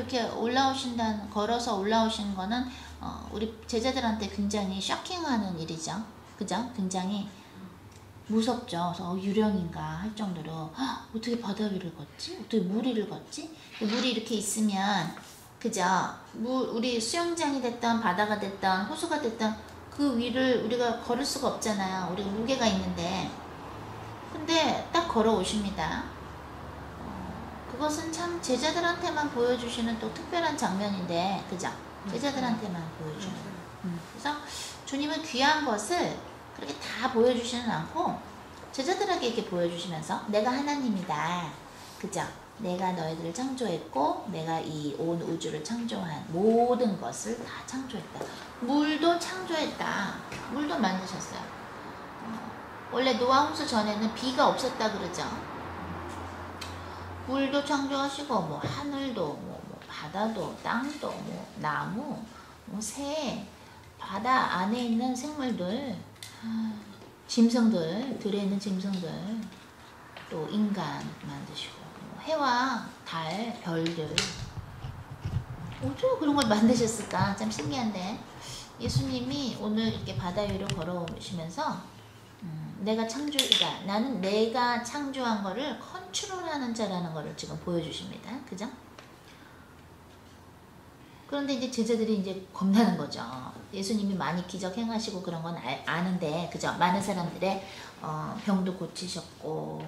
이렇게 올라오신다는, 걸어서 올라오시는 거는 우리 제자들한테 굉장히 쇼킹하는 일이죠. 그죠? 굉장히 무섭죠. 그래서 유령인가 할 정도로 어떻게 바다 위를 걷지? 어떻게 물 위를 걷지? 물이 이렇게 있으면 그죠? 우리 수영장이 됐던 바다가 됐던 호수가 됐던 그 위를 우리가 걸을 수가 없잖아요. 우리가 무게가 있는데. 근데 딱 걸어오십니다. 그것은 참 제자들한테만 보여주시는 또 특별한 장면인데, 그죠? 제자들한테만 보여주는. 그래서 주님은 귀한 것을 그렇게 다 보여주지는 않고 제자들에게 이렇게 보여주시면서 내가 하나님이다. 그죠? 내가 너희들을 창조했고 내가 이 온 우주를 창조한 모든 것을 다 창조했다. 물도 창조했다. 물도 만드셨어요. 원래 노아 홍수 전에는 비가 없었다 그러죠. 물도 창조하시고 뭐 하늘도 뭐 바다도 땅도 뭐 나무 뭐 새 바다 안에 있는 생물들 짐승들 들에 있는 짐승들 또 인간 만드시고 뭐 해와 달 별들 어떻게 그런 걸 만드셨을까 참 신기한데 예수님이 오늘 이렇게 바다 위로 걸어오시면서 내가 창조이다. 나는 내가 창조한 거를 컨트롤하는 자라는 거를 지금 보여주십니다. 그죠? 그런데 이제 제자들이 이제 겁나는 거죠. 예수님이 많이 기적 행하시고 그런 건 아는데, 그죠? 많은 사람들의 병도 고치셨고,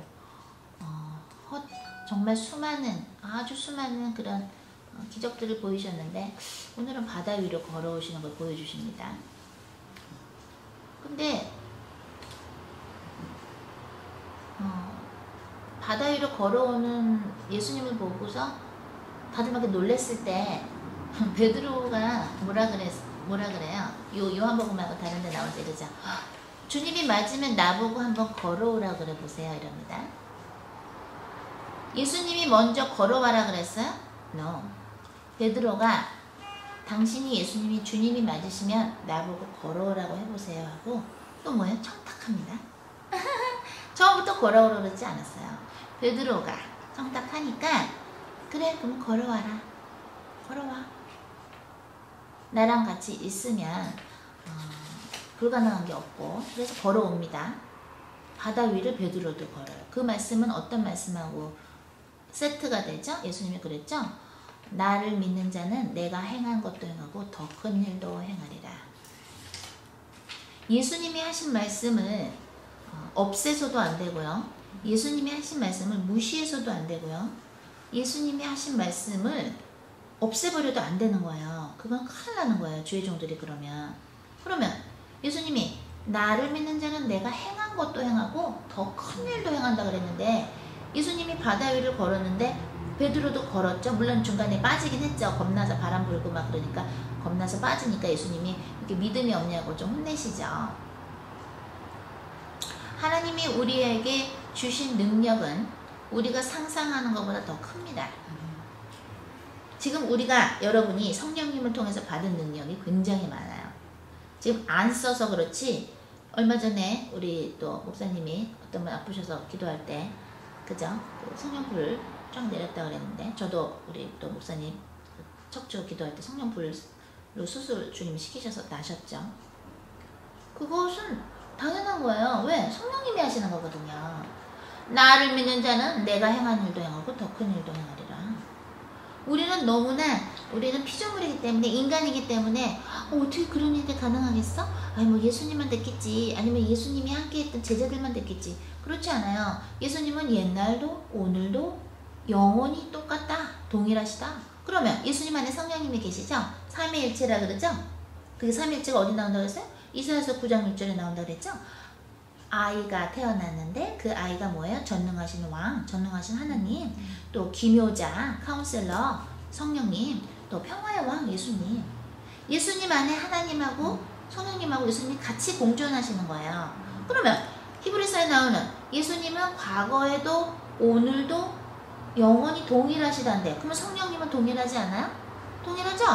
정말 아주 수많은 그런 기적들을 보이셨는데, 오늘은 바다 위로 걸어오시는 걸 보여주십니다. 근데, 바다 위로 걸어오는 예수님을 보고서 다들 막 놀랬을 때 베드로가 뭐라 그래요? 요한복음하고 다른 데 나올 때 이러죠. 주님이 맞으면 나보고 한번 걸어오라 그래 보세요 이럽니다. 예수님이 먼저 걸어와라 그랬어요? No. 베드로가 당신이 예수님이 주님이 맞으시면 나보고 걸어오라고 해보세요 하고 또 뭐예요? 청탁합니다. 처음부터 걸어오라 그러지 않았어요. 베드로가 청탁하니까 그래 그럼 걸어와라. 걸어와. 나랑 같이 있으면 불가능한 게 없고 그래서 걸어옵니다. 바다 위를 베드로도 걸어요. 그 말씀은 어떤 말씀하고 세트가 되죠? 예수님이 그랬죠? 나를 믿는 자는 내가 행한 것도 행하고 더 큰 일도 행하리라. 예수님이 하신 말씀을 없애서도 안 되고요. 예수님이 하신 말씀을 무시해서도 안 되고요. 예수님이 하신 말씀을 없애버려도 안 되는 거예요. 그건 큰일 나는 거예요. 주의 종들이 그러면 예수님이 나를 믿는 자는 내가 행한 것도 행하고 더 큰 일도 행한다 그랬는데 예수님이 바다 위를 걸었는데 베드로도 걸었죠. 물론 중간에 빠지긴 했죠. 겁나서 바람 불고 막 그러니까 겁나서 빠지니까 예수님이 이렇게 믿음이 없냐고 좀 혼내시죠. 하나님이 우리에게 주신 능력은 우리가 상상하는 것보다 더 큽니다. 지금 여러분이 성령님을 통해서 받은 능력이 굉장히 많아요. 지금 안 써서 그렇지 얼마 전에 우리 또 목사님이 어떤 분 아프셔서 기도할 때 그죠? 성령불 쫙 내렸다 그랬는데 저도 우리 또 목사님 척추 기도할 때 성령불로 수술 주님이 시키셔서 나셨죠. 그것은 당연한 거예요. 왜? 성령님이 하시는 거거든요. 나를 믿는 자는 내가 행한 일도 행하고 더 큰 일도 행하리라. 우리는 피조물이기 때문에 인간이기 때문에 어떻게 그런 일이 가능하겠어? 아니 뭐 예수님만 됐겠지. 아니면 예수님이 함께했던 제자들만 됐겠지. 그렇지 않아요. 예수님은 옛날도 오늘도 영원히 똑같다. 동일하시다. 그러면 예수님 안에 성령님이 계시죠? 삼위일체라 그러죠? 그게 삼위일체가 어디 나온다고 했어요? 이사야서 9장 6절에 나온다고 그랬죠? 아이가 태어났는데 그 아이가 뭐예요? 전능하신 왕, 전능하신 하나님, 또 기묘자, 카운셀러, 성령님, 또 평화의 왕 예수님. 예수님 안에 하나님하고 성령님하고 예수님이 같이 공존하시는 거예요. 그러면 히브리서에 나오는 예수님은 과거에도 오늘도 영원히 동일하시단데 그러면 성령님은 동일하지 않아요? 동일하죠?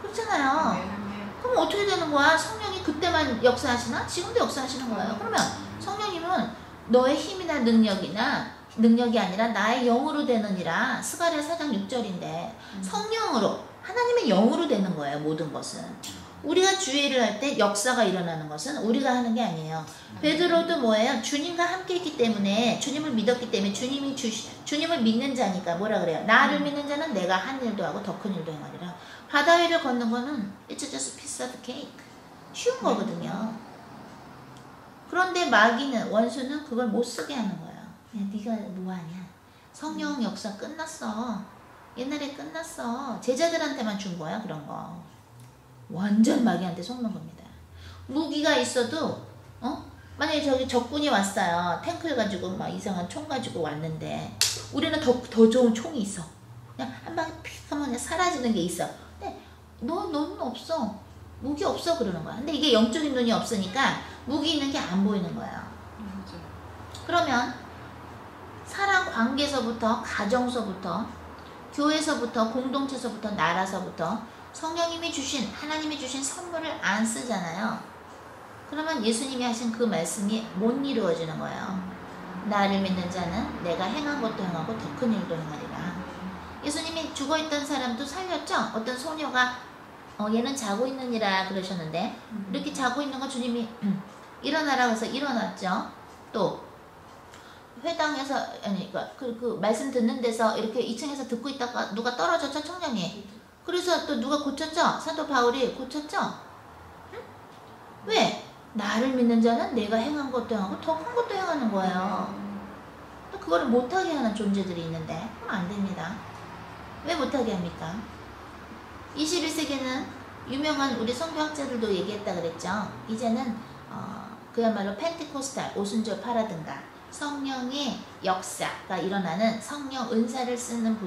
그렇잖아요. 그럼 어떻게 되는 거야? 성령이 그때만 역사하시나? 지금도 역사하시는 거예요. 그러면 성령님은 너의 힘이나 능력이나 능력이 아니라 나의 영으로 되느니라. 스가랴 4장 6절인데 성령으로 하나님의 영으로 되는 거예요. 모든 것은. 우리가 주의를 할 때 역사가 일어나는 것은 우리가 하는 게 아니에요. 베드로도 뭐예요? 주님과 함께 했기 때문에, 주님을 믿었기 때문에, 주님을 믿는 자니까 뭐라 그래요? 나를 믿는 자는 내가 한 일도 하고 더 큰 일도 행하리라. 바다 위를 걷는 거는 It's just a piece of cake. 쉬운 거거든요. 그런데 마귀는, 원수는 그걸 못 쓰게 하는 거예요. 야, 네가 뭐하냐? 성령 역사 끝났어. 옛날에 끝났어. 제자들한테만 준 거야, 그런 거. 완전 마귀한테 속는 겁니다. 무기가 있어도 만약에 저기 적군이 왔어요. 탱크를 가지고 막 이상한 총 가지고 왔는데 우리는 더 좋은 총이 있어. 그냥 한 방에 픽 하면 그냥 사라지는 게 있어. 근데 너는 없어. 무기 없어 그러는 거야. 근데 이게 영적인 눈이 없으니까 무기 있는 게 안 보이는 거야. 그러면 사랑 관계에서부터, 가정서부터, 교회에서부터, 공동체에서부터, 나라서부터 성령님이 주신, 하나님이 주신 선물을 안 쓰잖아요. 그러면 예수님이 하신 그 말씀이 못 이루어지는 거예요. 나를 믿는 자는 내가 행한 것도 행하고 더 큰 일도 행하리라. 예수님이 죽어있던 사람도 살렸죠. 어떤 소녀가 얘는 자고 있느니라 그러셨는데 이렇게 자고 있는 거 주님이 일어나라고 해서 일어났죠. 또 회당에서, 아니 그 말씀 듣는 데서 이렇게 2층에서 듣고 있다가 누가 떨어졌죠, 청년이. 그래서 또 누가 고쳤죠? 사도 바울이 고쳤죠? 응? 왜? 나를 믿는 자는 내가 행한 것도 행하고 더 큰 것도 행하는 거예요. 또 그거를 못하게 하는 존재들이 있는데 그럼 안 됩니다. 왜 못하게 합니까? 21세기는 유명한 우리 선교학자들도 얘기했다 그랬죠. 이제는 그야말로 펜테코스탈, 오순절 파라든가 성령의 역사가 일어나는 성령 은사를 쓰는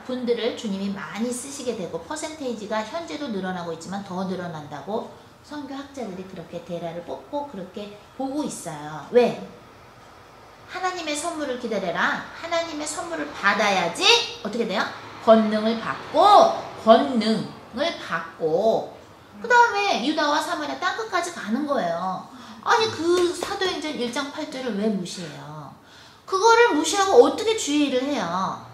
분들을 주님이 많이 쓰시게 되고 퍼센테이지가 현재도 늘어나고 있지만 더 늘어난다고 선교학자들이 그렇게 데라를 뽑고 그렇게 보고 있어요. 왜? 하나님의 선물을 기다려라. 하나님의 선물을 받아야지 어떻게 돼요? 권능을 받고 그 다음에 유다와 사마리아 땅끝까지 가는 거예요. 아니 그 사도행전 1장 8절을 왜 무시해요? 그거를 무시하고 어떻게 주의를 해요?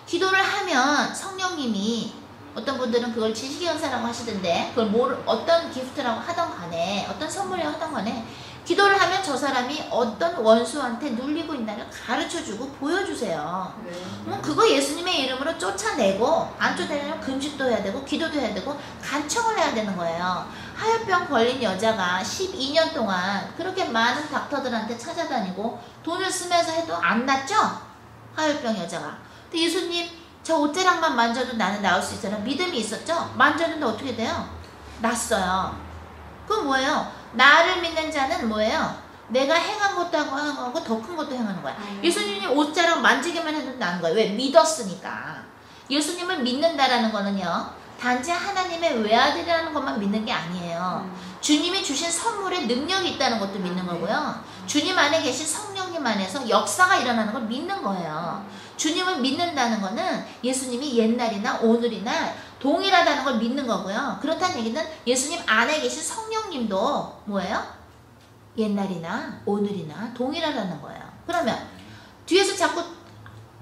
기도를 하면 성령님이, 어떤 분들은 그걸 지식의 은사라고 하시던데 그걸 어떤 기프트라고 하던 간에, 어떤 선물이라고 하던 간에 기도를 하면 저 사람이 어떤 원수한테 눌리고 있나를 가르쳐주고 보여주세요. 그럼 그거 예수님의 이름으로 쫓아내고, 안 쫓아내면 금식도 해야 되고 기도도 해야 되고 간청을 해야 되는 거예요. 하혈병 걸린 여자가 12년 동안 그렇게 많은 닥터들한테 찾아다니고 돈을 쓰면서 해도 안 낫죠? 하혈병 여자가. 근데 예수님 저 옷자락만 만져도 나는 나을 수 있잖아. 믿음이 있었죠? 만졌는데 어떻게 돼요? 낫어요. 그건 뭐예요? 나를 믿는 자는 뭐예요? 내가 행한 것도 하고 더 큰 것도 행하는 거야. 예수님이 옷자락 만지기만 해도 나는 거예요. 왜? 믿었으니까. 예수님을 믿는다라는 거는요, 단지 하나님의 외아들이라는 것만 믿는 게 아니에요. 주님이 주신 선물에 능력이 있다는 것도 믿는 거고요. 주님 안에 계신 성령님 안에서 역사가 일어나는 걸 믿는 거예요. 주님을 믿는다는 거는 예수님이 옛날이나 오늘이나 동일하다는 걸 믿는 거고요. 그렇다는 얘기는 예수님 안에 계신 성령님도 뭐예요? 옛날이나 오늘이나 동일하다는 거예요. 그러면 뒤에서 자꾸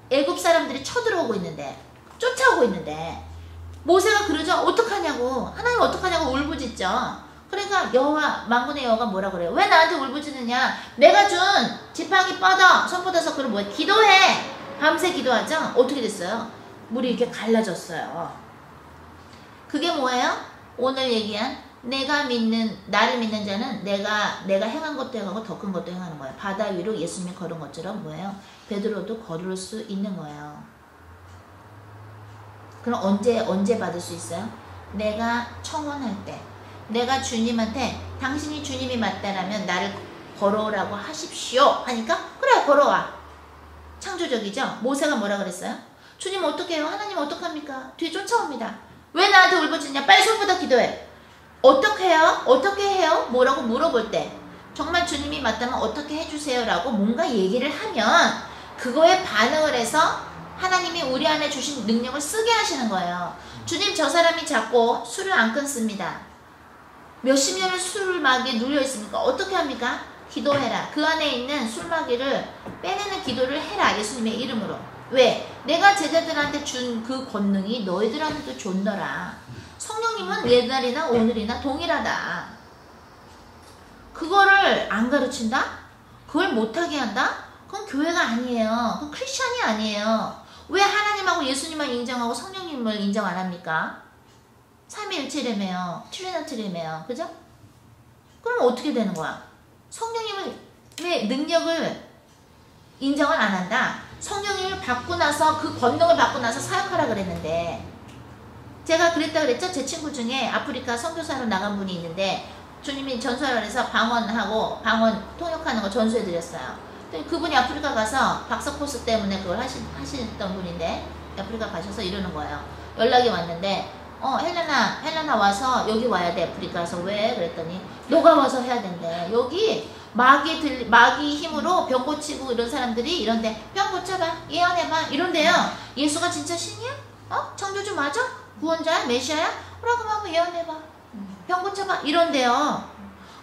애굽 사람들이 쳐들어오고 있는데, 쫓아오고 있는데 모세가 그러죠. 어떡하냐고, 하나님 어떡하냐고 울부짖죠. 그러니까 여호와, 만군의 여호와가 뭐라 그래요? 왜 나한테 울부짖느냐? 내가 준 지팡이 뻗어, 손 뻗어서 그걸 뭐해? 기도해. 밤새 기도하죠? 어떻게 됐어요? 물이 이렇게 갈라졌어요. 그게 뭐예요? 오늘 얘기한 나를 믿는 자는 내가 행한 것도 행하고 더 큰 것도 행하는 거예요. 바다 위로 예수님이 걸은 것처럼 뭐예요? 베드로도 걸을 수 있는 거예요. 그럼 언제 받을 수 있어요? 내가 청원할 때, 내가 주님한테 당신이 주님이 맞다라면 나를 걸어오라고 하십시오 하니까 그래 걸어와. 창조적이죠? 모세가 뭐라 그랬어요? 주님 어떻게 해요? 하나님 어떡합니까? 뒤에 쫓아옵니다. 왜 나한테 울부짖냐? 빨리 손보다 기도해. 어떻게 해요? 어떻게 해요? 뭐라고 물어볼 때 정말 주님이 맞다면 어떻게 해주세요 라고 뭔가 얘기를 하면 그거에 반응을 해서 하나님이 우리 안에 주신 능력을 쓰게 하시는 거예요. 주님 저 사람이 자꾸 술을 안 끊습니다. 몇십 년을 술마귀에 눌려 있습니까? 어떻게 합니까? 기도해라. 그 안에 있는 술마귀를 빼내는 기도를 해라. 예수님의 이름으로. 왜? 내가 제자들한테 준 그 권능이 너희들한테도 존더라. 성령님은 옛날이나 오늘이나 동일하다. 그거를 안 가르친다? 그걸 못하게 한다? 그건 교회가 아니에요. 그건 크리스찬이 아니에요. 왜 하나님하고 예수님만 인정하고 성령님을 인정 안 합니까? 삼위일체라며요. 트리니티라며요. 그죠? 그럼 어떻게 되는 거야? 성령님의 능력을 인정을 안 한다. 성령님을 받고 나서 그 권능을 받고 나서 사역하라 그랬는데, 제가 그랬다 그랬죠? 제 친구 중에 아프리카 선교사로 나간 분이 있는데 주님이 전수하라 그래서 방언하고 방언 통역하는 거 전수해 드렸어요. 그분이 아프리카 가서 박사 코스 때문에 그걸 하시던 분인데 아프리카 가셔서 이러는 거예요. 연락이 왔는데 헬레나 와서 여기 와야 돼. 아프리카에서. 왜? 그랬더니 너가 와서 해야 된대. 여기 마귀 힘으로 병 고치고 이런 사람들이 이런데 병 고쳐봐, 예언해봐 이런데요. 예수가 진짜 신이야? 창조주 맞아? 구원자야? 메시아야? 라고 하고 예언해봐, 병 고쳐봐 이런데요.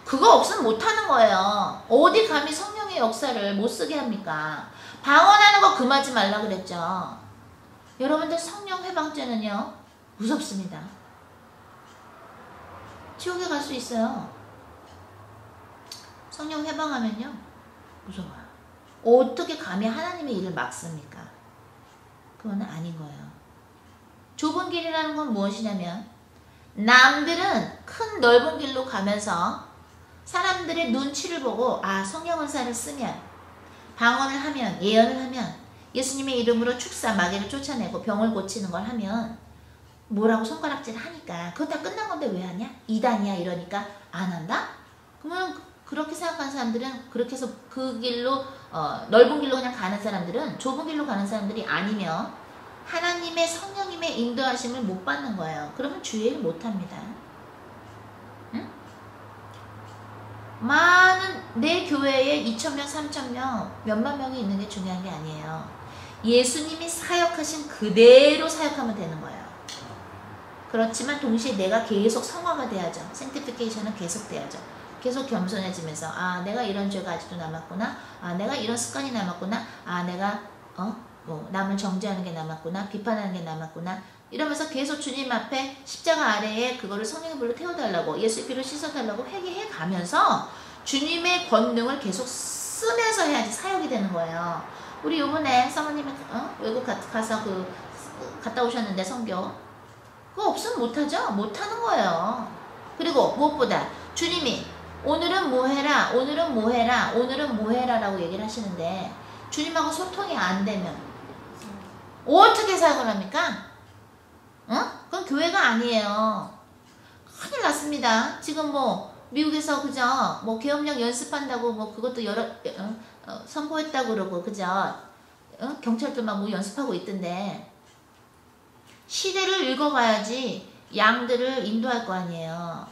그거 없으면 못하는 거예요. 어디 감히 성령의 역사를 못 쓰게 합니까? 방언하는 거 금하지 말라 그랬죠. 여러분들 성령 회방죄는요 무섭습니다. 지옥에 갈 수 있어요. 성령 회방하면요 무서워요. 어떻게 감히 하나님의 일을 막습니까? 그건 아닌 거예요. 좁은 길이라는 건 무엇이냐면, 남들은 큰 넓은 길로 가면서 사람들의 눈치를 보고 성령 은사를 쓰면, 방언을 하면, 예언을 하면, 예수님의 이름으로 축사 마귀를 쫓아내고 병을 고치는 걸 하면 뭐라고 손가락질 하니까 그거 다 끝난 건데 왜 하냐? 이단이야 이러니까 안 한다? 그러면 그렇게 생각하는 사람들은, 그렇게 해서 그 길로 넓은 길로 그냥 가는 사람들은, 좁은 길로 가는 사람들이 아니면 하나님의 성령님의 인도하심을 못 받는 거예요. 그러면 주의를 못 합니다. 응? 많은 내 교회에 2,000명, 3,000명, 몇만 명이 있는 게 중요한 게 아니에요. 예수님이 사역하신 그대로 사역하면 되는 거예요. 그렇지만 동시에 내가 계속 성화가 돼야죠. 생티피케이션은 계속 돼야죠. 계속 겸손해지면서 내가 이런 죄가 아직도 남았구나, 내가 이런 습관이 남았구나, 내가 남을 정죄하는 게 남았구나, 비판하는 게 남았구나, 이러면서 계속 주님 앞에 십자가 아래에 그거를 성령의 불로 태워달라고, 예수의 피로 씻어달라고 회개해 가면서 주님의 권능을 계속 쓰면서 해야지 사역이 되는 거예요. 우리 요번에 사모님이 외국 가서 갔다 오셨는데 선교, 그거 없으면 못하죠? 못하는 거예요. 그리고 무엇보다 주님이 오늘은 뭐 해라, 오늘은 뭐 해라, 오늘은 뭐 해라 라고 얘기를 하시는데, 주님하고 소통이 안 되면 어떻게 사역을 합니까? 그건 교회가 아니에요. 큰일 났습니다. 지금 미국에서 그저 계엄령 연습한다고 그것도 선포했다고 그러고 그저 경찰도 막 연습하고 있던데, 시대를 읽어가야지 양들을 인도할 거 아니에요.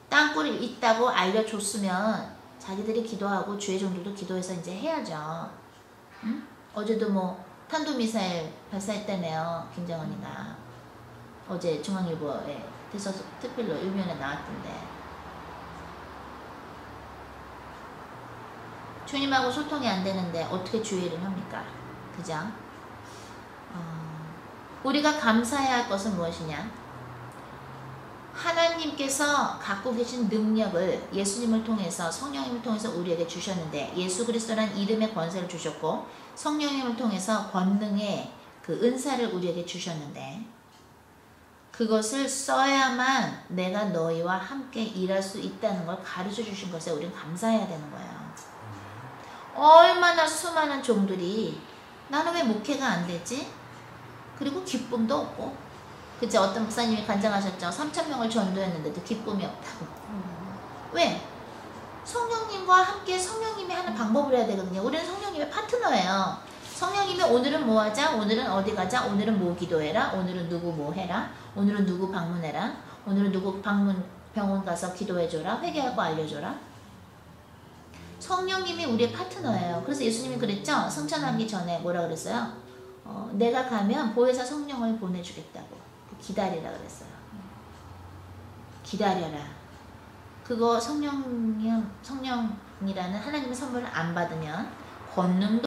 땅굴이 있다고 알려줬으면 자기들이 기도하고 주의 종들도 기도해서 이제 해야죠. 응? 어제도 탄도미사일 발사했다네요. 김정은이가 어제 중앙일보에 대서서 특별로 일면에 나왔던데, 주님하고 소통이 안 되는데 어떻게 주의를 합니까? 그죠? 우리가 감사해야 할 것은 무엇이냐? 하나님께서 갖고 계신 능력을 예수님을 통해서, 성령님을 통해서 우리에게 주셨는데, 예수 그리스도라는 이름의 권세를 주셨고 성령님을 통해서 권능의 그 은사를 우리에게 주셨는데, 그것을 써야만 내가 너희와 함께 일할 수 있다는 걸 가르쳐 주신 것에 우리는 감사해야 되는 거예요. 얼마나 수많은 종들이 나는 왜 목회가 안 되지? 그리고 기쁨도 없고, 그치? 어떤 목사님이 간증하셨죠. 3,000명을 전도했는데도 기쁨이 없다고. 왜? 성령님과 함께 성령님이 하는 방법을 해야 되거든요. 우리는 성령님의 파트너예요. 성령님이 오늘은 뭐 하자, 오늘은 어디 가자, 오늘은 뭐 기도해라, 오늘은 누구 뭐 해라, 오늘은 누구 방문해라, 오늘은 누구 병원 가서 기도해줘라, 회개할 거 알려줘라. 성령님이 우리의 파트너예요. 그래서 예수님이 그랬죠. 승천하기 전에 뭐라 그랬어요? 내가 가면 보혜사 성령을 보내주겠다고. 기다리라 그랬어요. 기다려라. 그거 성령이라는 하나님의 선물을 안 받으면 권능도